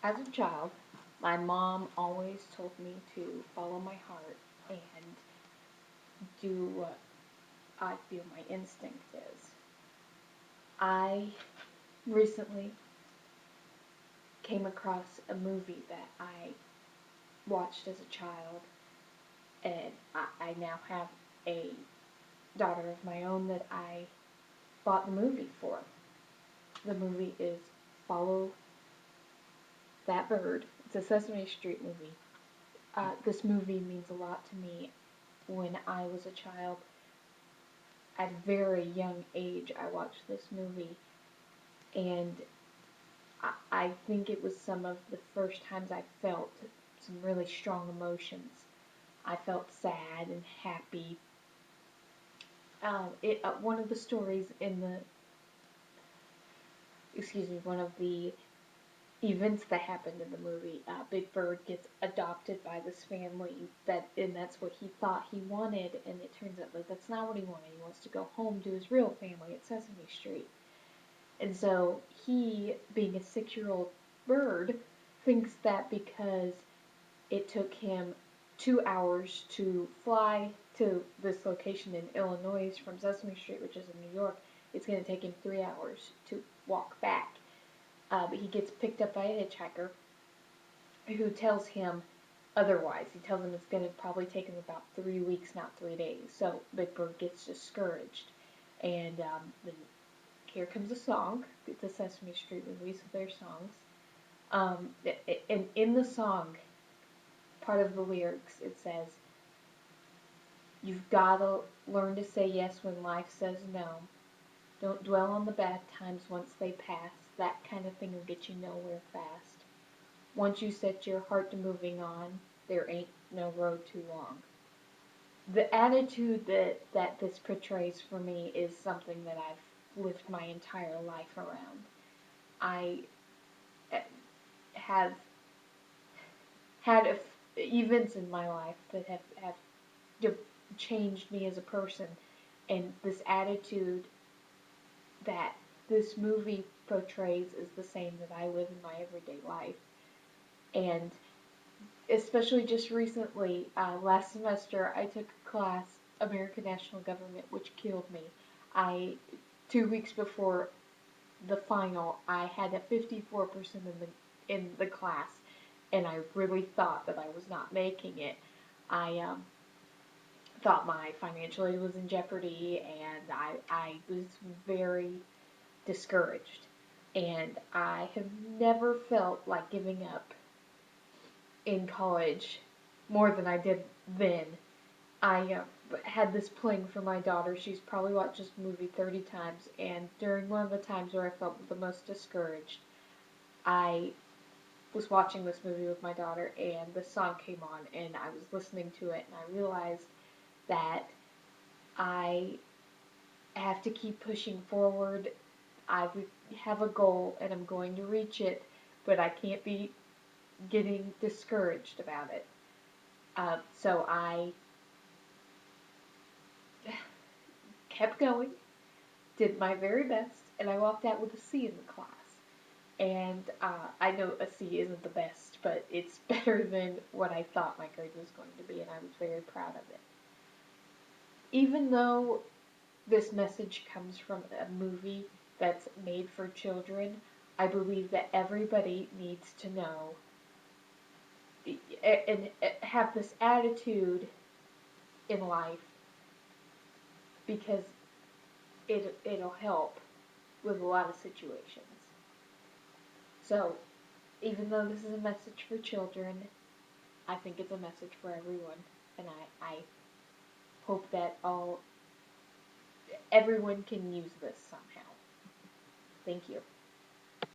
As a child, my mom always told me to follow my heart and do what I feel my instinct is. I recently came across a movie that I watched as a child, and I now have a daughter of my own that I bought the movie for. The movie is Follow That Bird. It's a Sesame Street movie. This movie means a lot to me. When I was a child, at a very young age, I watched this movie, and I think it was some of the first times I felt some really strong emotions. I felt sad and happy. One of the stories in the, one of the events that happened in the movie, Big Bird gets adopted by this family and that's what he thought he wanted, and it turns out that that's not what he wanted. He wants to go home to his real family at Sesame Street. And so he, being a 6-year-old bird, thinks that because it took him 2 hours to fly to this location in Illinois from Sesame Street, which is in New York, it's going to take him 3 hours to walk back. But he gets picked up by a hitchhiker who tells him otherwise. He tells him it's going to probably take him about 3 weeks, not 3 days. So Big Bird gets discouraged. And then here comes a song. It's a Sesame Street movie, so their songs. And in the song, part of the lyrics, it says, "You've gotta learn to say yes when life says no. Don't dwell on the bad times once they pass. That kind of thing will get you nowhere fast. Once you set your heart to moving on, there ain't no road too long." The attitude that this portrays for me is something that I've lived my entire life around. I have had events in my life that have changed me as a person, and this attitude that this movie portrays is the same that I live in my everyday life. And especially just recently, last semester, I took a class, American National Government, which killed me. 2 weeks before the final, I had a 54% in the class, and I really thought that I was not making it. I thought my financial aid was in jeopardy, and I was very discouraged. And I have never felt like giving up in college more than I did then. I had this playing for my daughter. She's probably watched this movie 30 times, and during one of the times where I felt the most discouraged, I was watching this movie with my daughter, and the song came on, and I was listening to it, and I realized that I have to keep pushing forward. I have a goal, and I'm going to reach it, but I can't be getting discouraged about it. So I kept going, did my very best, and I walked out with a C in the class. And I know a C isn't the best, but it's better than what I thought my grade was going to be, and I was very proud of it. Even though this message comes from a movie that's made for children, I believe that everybody needs to know and have this attitude in life, because it'll help with a lot of situations. So, even though this is a message for children, I think it's a message for everyone, and I hope that everyone can use this somehow. Thank you.